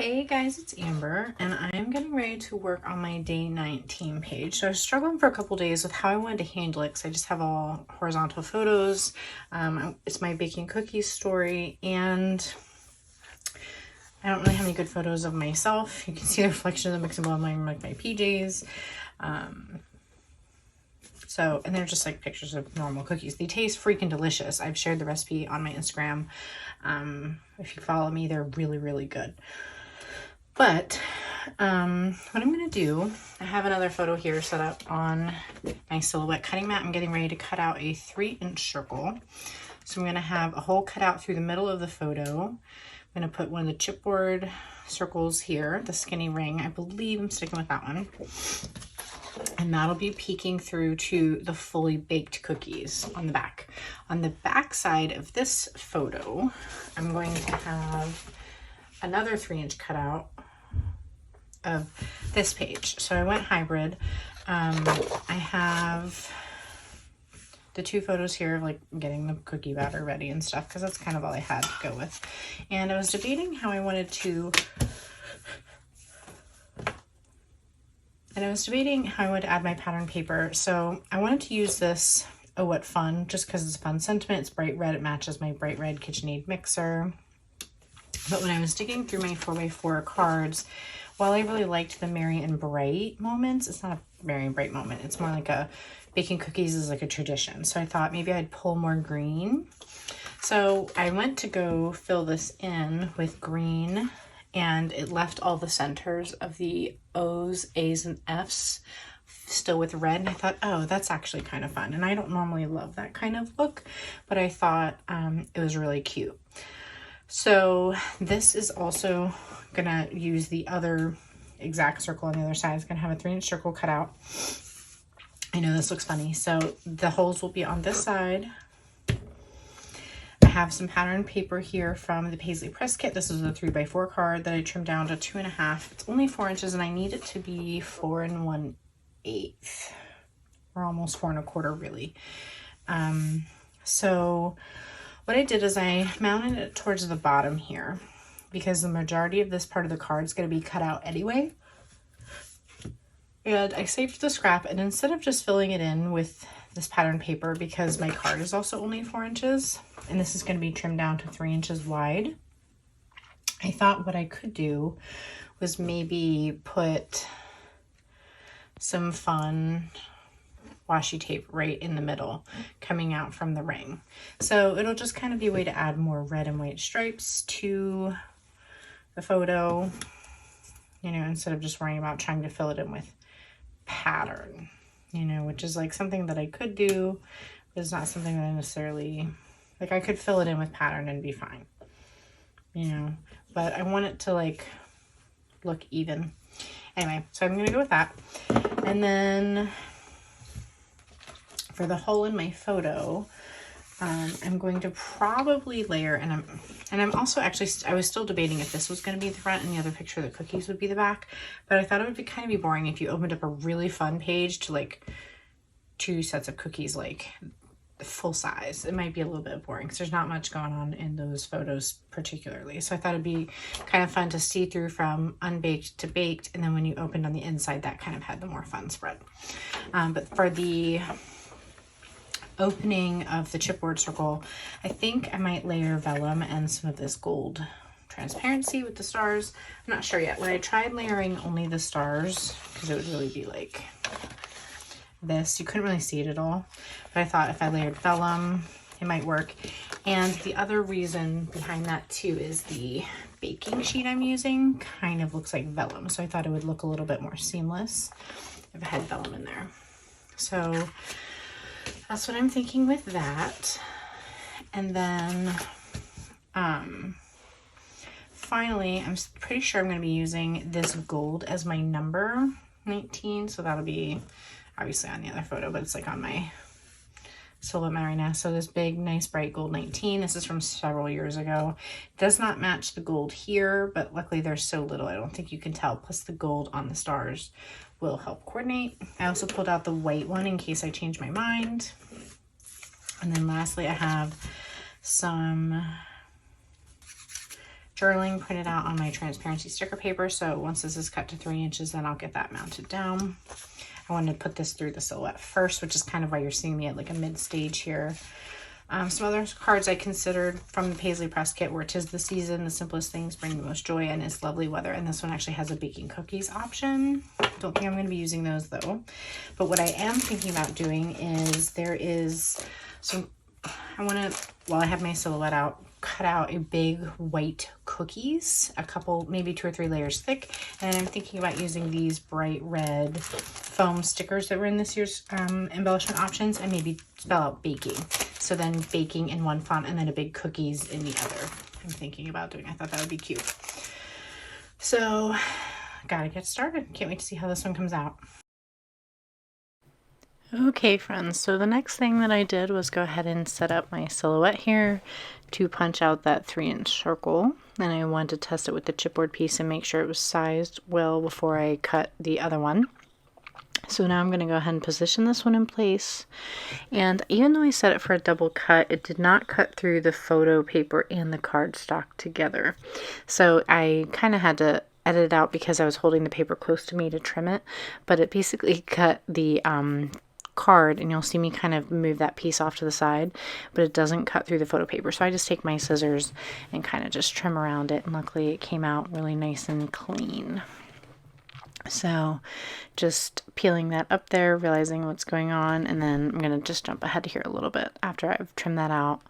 Hey guys, it's Amber, and I'm getting ready to work on my day 19 page. So I was struggling for a couple days with how I wanted to handle it because I just have all horizontal photos. It's my baking cookies story, and I don't really have any good photos of myself. You can see the reflection of the mix and blend line, like my PJs. And they're just like pictures of normal cookies. They taste freaking delicious. I've shared the recipe on my Instagram. If you follow me, they're really, really good. But what I'm going to do, I have another photo here set up on my silhouette cutting mat. I'm getting ready to cut out a 3-inch circle. So I'm going to have a hole cut out through the middle of the photo. I'm going to put one of the chipboard circles here, the skinny ring. I believe I'm sticking with that one. And that'll be peeking through to the fully baked cookies on the back. On the back side of this photo, I'm going to have another 3-inch cutout of this page. So I went hybrid. I have the two photos here of like getting the cookie batter ready and stuff, because that's kind of all I had to go with. And I was debating how I wanted to add my pattern paper. So I wanted to use this Oh What Fun, just because it's a fun sentiment. It's bright red. It matches my bright red KitchenAid mixer. But when I was digging through my 4x4 cards, while I really liked the Merry and Bright moments, it's not a Merry and Bright moment. It's more like a baking cookies is like a tradition. So I thought maybe I'd pull more green. So I went to go fill this in with green, and it left all the centers of the O's, A's, and F's still with red. And I thought, oh, that's actually kind of fun. And I don't normally love that kind of look, but I thought it was really cute. So this is also gonna use the other exact circle on the other side. It's gonna have a 3-inch circle cut out. I know this looks funny. So the holes will be on this side. I have some pattern paper here from the Paisley Press Kit. This is a 3x4 card that I trimmed down to 2.5. It's only 4 inches, and I need it to be 4 1/8, or almost 4 1/4 really. So what I did is I mounted it towards the bottom here, because the majority of this part of the card is going to be cut out anyway. And I saved the scrap, and instead of just filling it in with this pattern paper, because my card is also only 4 inches, and this is going to be trimmed down to 3 inches wide, I thought what I could do was maybe put some fun washi tape right in the middle coming out from the ring. So it'll just kind of be a way to add more red and white stripes to the photo, you know, instead of just worrying about trying to fill it in with pattern, you know, which is like something that I could do, but it's not something that I necessarily, like I could fill it in with pattern and be fine, you know, but I want it to like look even. Anyway, so I'm going to go with that. And then for the hole in my photo, I'm going to probably layer, and I'm also actually, I was still debating if this was going to be the front and the other picture of the cookies would be the back, but I thought it would be kind of be boring if you opened up a really fun page to like 2 sets of cookies, like full size. It might be a little bit boring because there's not much going on in those photos particularly. So I thought it'd be kind of fun to see through from unbaked to baked, and then when you opened on the inside, that kind of had the more fun spread. But for the opening of the chipboard circle, I think I might layer vellum and some of this gold transparency with the stars. I'm not sure yet. When I tried layering only the stars, because it would really be like this, you couldn't really see it at all, but I thought if I layered vellum, it might work. And the other reason behind that too is the baking sheet I'm using kind of looks like vellum, so I thought it would look a little bit more seamless if I had vellum in there. So that's what I'm thinking with that. And then finally, I'm pretty sure I'm going to be using this gold as my number 19, so that'll be obviously on the other photo, but it's like on my silhouette mat right now. So this big, nice, bright gold 19. This is from several years ago. It does not match the gold here, but luckily there's so little, I don't think you can tell. Plus the gold on the stars will help coordinate. I also pulled out the white one in case I change my mind. And then lastly, I have some sterling printed out on my transparency sticker paper. So once this is cut to 3 inches, then I'll get that mounted down. I wanted to put this through the silhouette first, which is kind of why you're seeing me at like a mid stage here. Some other cards I considered from the Paisley Press kit were "'Tis the Season, the Simplest Things Bring the Most Joy," and "It's Lovely Weather." And this one actually has a baking cookies option. Don't think I'm going to be using those though. But what I am thinking about doing is there is some, I want to, while I have my silhouette out, cut out a big white cookies, a couple, maybe 2 or 3 layers thick. And I'm thinking about using these bright red foam stickers that were in this year's embellishment options, and maybe spell out baking. So then baking in one font and then a big cookies in the other. I'm thinking about doing. I thought that would be cute. So gotta get started. Can't wait to see how this one comes out. Okay friends, so the next thing that I did was go ahead and set up my silhouette here to punch out that 3-inch circle. And I wanted to test it with the chipboard piece and make sure it was sized well before I cut the other one. So now I'm going to go ahead and position this one in place. And even though I set it for a double cut, it did not cut through the photo paper and the cardstock together. So I kind of had to edit it out because I was holding the paper close to me to trim it. But it basically cut the card, and you'll see me kind of move that piece off to the side, but it doesn't cut through the photo paper. So I just take my scissors and kind of just trim around it, and luckily it came out really nice and clean. So just peeling that up there, realizing what's going on, and then I'm going to just jump ahead here a little bit after I've trimmed that out.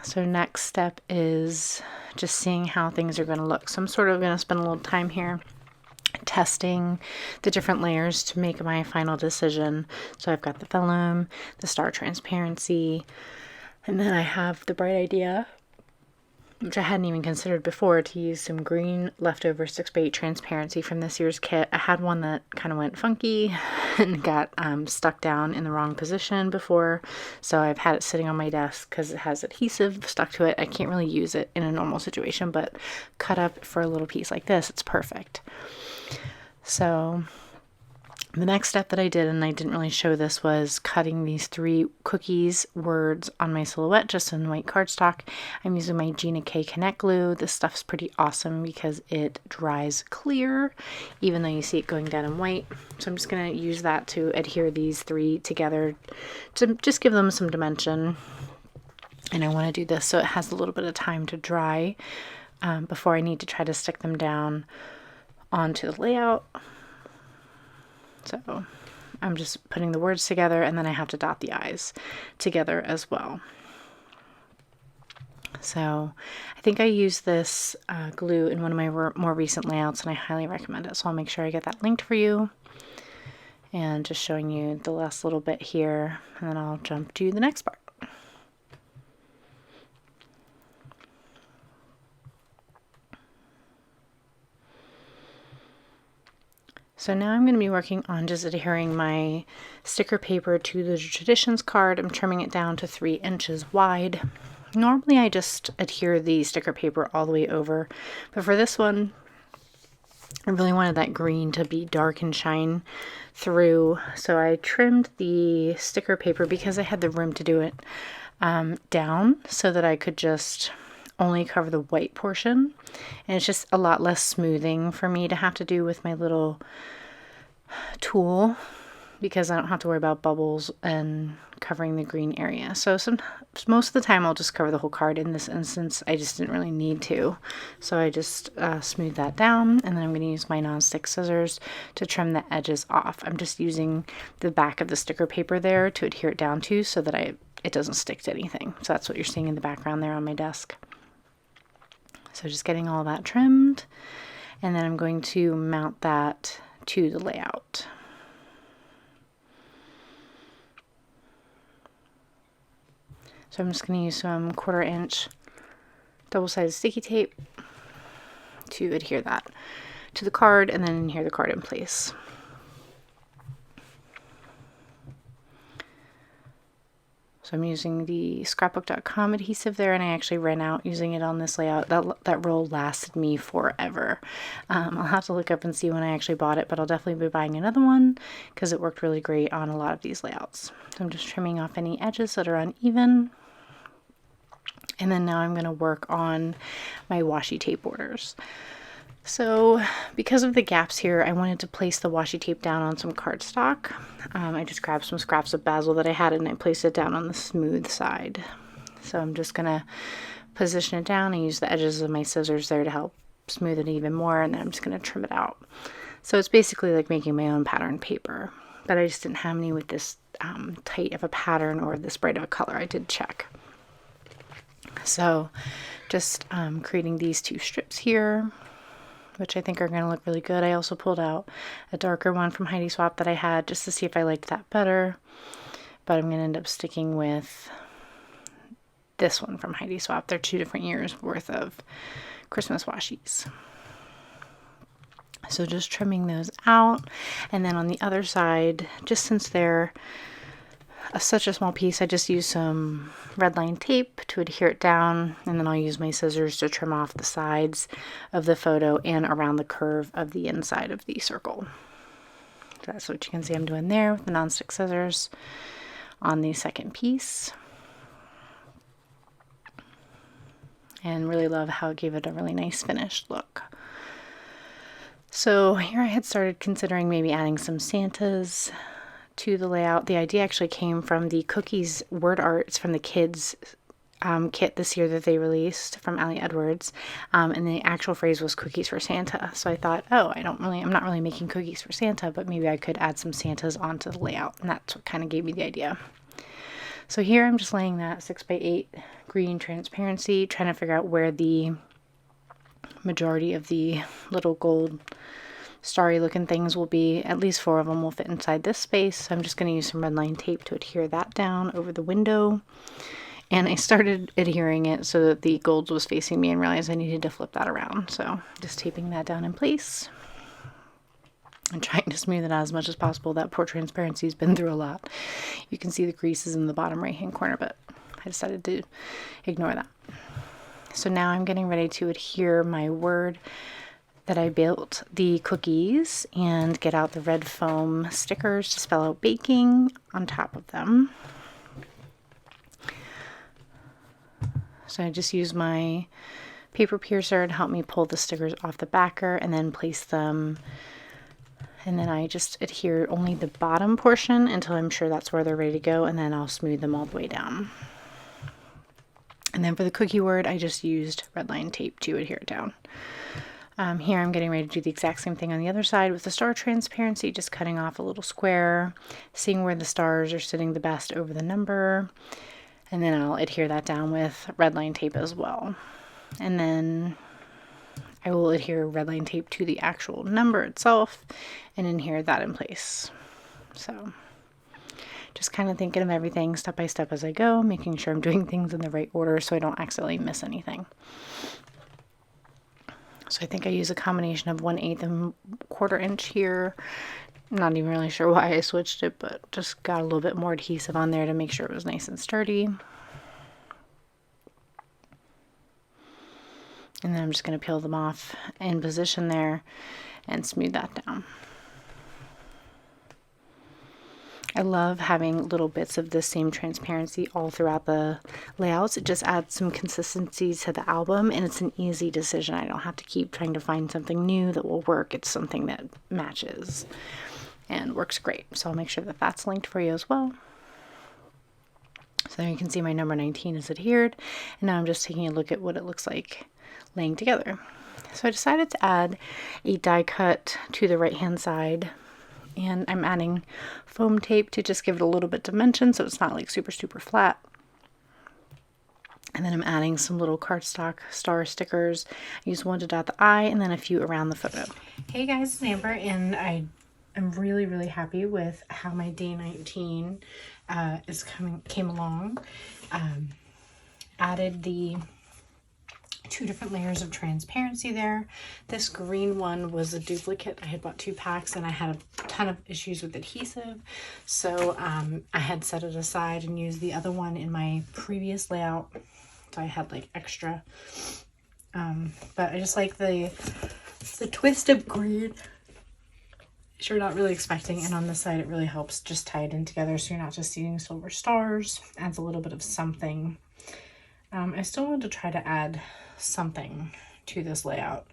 So next step is just seeing how things are going to look. So I'm sort of going to spend a little time here testing the different layers to make my final decision. So I've got the vellum, the star transparency, and then I have the bright idea, which I hadn't even considered before, to use some green leftover 6x8 transparency from this year's kit. I had one that kind of went funky and got stuck down in the wrong position before, so I've had it sitting on my desk because it has adhesive stuck to it. I can't really use it in a normal situation, but cut up for a little piece like this, it's perfect. So the next step that I did, and I didn't really show this, was cutting these 3 cookies words on my silhouette just in white cardstock. I'm using my Gina K Connect glue. This stuff's pretty awesome because it dries clear even though you see it going down in white. So I'm just going to use that to adhere these 3 together to just give them some dimension. And I want to do this so it has a little bit of time to dry before I need to try to stick them down onto the layout. So I'm just putting the words together, and then I have to dot the I's together as well. So I think I used this glue in one of my more recent layouts, and I highly recommend it. So I'll make sure I get that linked for you. And just showing you the last little bit here, and then I'll jump to the next part. So now I'm going to be working on just adhering my sticker paper to the Traditions card. I'm trimming it down to 3 inches wide. Normally I just adhere the sticker paper all the way over, but for this one I really wanted that green to be dark and shine through. So I trimmed the sticker paper because I had the room to do it down so that I could just only cover the white portion, and it's just a lot less smoothing for me to have to do with my little tool because I don't have to worry about bubbles and covering the green area. So most of the time I'll just cover the whole card. In this instance I just didn't really need to, so I just smooth that down, and then I'm going to use my non-stick scissors to trim the edges off. I'm just using the back of the sticker paper there to adhere it down to so that it doesn't stick to anything. So that's what you're seeing in the background there on my desk. So just getting all that trimmed, and then I'm going to mount that to the layout. So I'm just going to use some 1/4 inch double-sided sticky tape to adhere that to the card, and then adhere the card in place. So I'm using the scrapbook.com adhesive there, and I actually ran out using it on this layout. That roll lasted me forever. I'll have to look up and see when I actually bought it, but I'll definitely be buying another one because it worked really great on a lot of these layouts. So I'm just trimming off any edges that are uneven. And then now I'm going to work on my washi tape borders. So because of the gaps here, I wanted to place the washi tape down on some cardstock. I just grabbed some scraps of basil that I had and I placed it down on the smooth side. So I'm just going to position it down and use the edges of my scissors there to help smooth it even more, and then I'm just going to trim it out. So it's basically like making my own pattern paper, but I just didn't have any with this tight of a pattern or this bright of a color. I did check. So just creating these two strips here, which I think are going to look really good. I also pulled out a darker one from Heidi Swapp that I had just to see if I liked that better, but I'm going to end up sticking with this one from Heidi Swapp. They're 2 different years worth of Christmas washies. So just trimming those out, and then on the other side, just since they're such a small piece, I just use some red line tape to adhere it down, and then I'll use my scissors to trim off the sides of the photo and around the curve of the inside of the circle. So that's what you can see I'm doing there with the nonstick scissors on the second piece. And really love how it gave it a really nice finished look. So here I had started considering maybe adding some Santas to the layout. The idea actually came from the cookies word arts from the kids kit this year that they released from Ali Edwards, and the actual phrase was cookies for Santa. So I thought, oh, I'm not really making cookies for Santa, but maybe I could add some Santas onto the layout, and that's what kind of gave me the idea. So here I'm just laying that 6x8 green transparency, trying to figure out where the majority of the little gold starry looking things will be. At least 4 of them will fit inside this space. So I'm just going to use some red line tape to adhere that down over the window. And I started adhering it so that the gold was facing me and realized I needed to flip that around. So just taping that down in place and trying to smooth it out as much as possible. That poor transparency's been through a lot. You can see the creases in the bottom right hand corner, but I decided to ignore that. So now I'm getting ready to adhere my word that I built the cookies and get out the red foam stickers to spell out baking on top of them. So I just use my paper piercer to help me pull the stickers off the backer and then place them. And then I just adhere only the bottom portion until I'm sure that's where they're ready to go, and then I'll smooth them all the way down. And then for the cookie word, I just used red line tape to adhere it down. Here I'm getting ready to do the exact same thing on the other side with the star transparency, just cutting off a little square, seeing where the stars are sitting the best over the number, and then I'll adhere that down with red line tape as well. And then I will adhere red line tape to the actual number itself and adhere that in place. So just kind of thinking of everything step by step as I go, making sure I'm doing things in the right order so I don't accidentally miss anything. So I think I use a combination of 1/8 and 1/4 inch here. I'm not even really sure why I switched it, but just got a little bit more adhesive on there to make sure it was nice and sturdy. And then I'm just going to peel them off in position there and smooth that down. I love having little bits of the same transparency all throughout the layouts. It just adds some consistency to the album, and it's an easy decision. I don't have to keep trying to find something new that will work. It's something that matches and works great. So I'll make sure that that's linked for you as well. So there you can see my number 19 is adhered, and now I'm just taking a look at what it looks like laying together. So I decided to add a die cut to the right hand side, and I'm adding foam tape to just give it a little bit dimension so it's not like super flat. And then I'm adding some little cardstock star stickers. I use one to dot the eye and then a few around the photo. Hey guys, it's Amber, and I am really happy with how my day 19 came along. Added the 2 different layers of transparency there. This green one was a duplicate. I had bought 2 packs and I had a ton of issues with adhesive, so I had set it aside and used the other one in my previous layout, so I had like extra, but I just like the twist of green, which you're not really expecting, and on this side it really helps just tie it in together so you're not just seeing silver stars. Adds a little bit of something I still want to try to add something to this layout.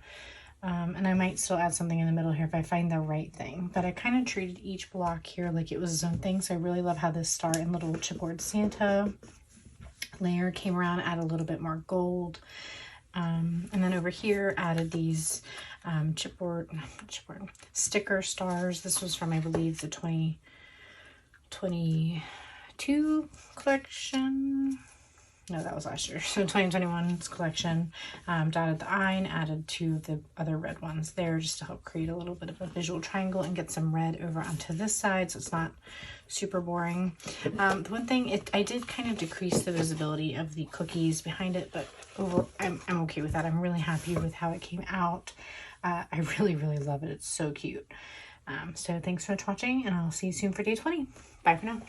And I might still add something in the middle here if I find the right thing. But I kind of treated each block here like it was its own thing. So I really love how this star and little chipboard Santa layer came around, added a little bit more gold. And then over here added these chipboard sticker stars. This was from, I believe, the 2022 collection. No, that was last year. So 2021's collection. Dotted the eye and added 2 of the other red ones there just to help create a little bit of a visual triangle and get some red over onto this side so it's not super boring. The one thing, I did kind of decrease the visibility of the cookies behind it, but I'm okay with that. I'm really happy with how it came out. I really, really love it. It's so cute. So thanks so much for watching, and I'll see you soon for day 20. Bye for now.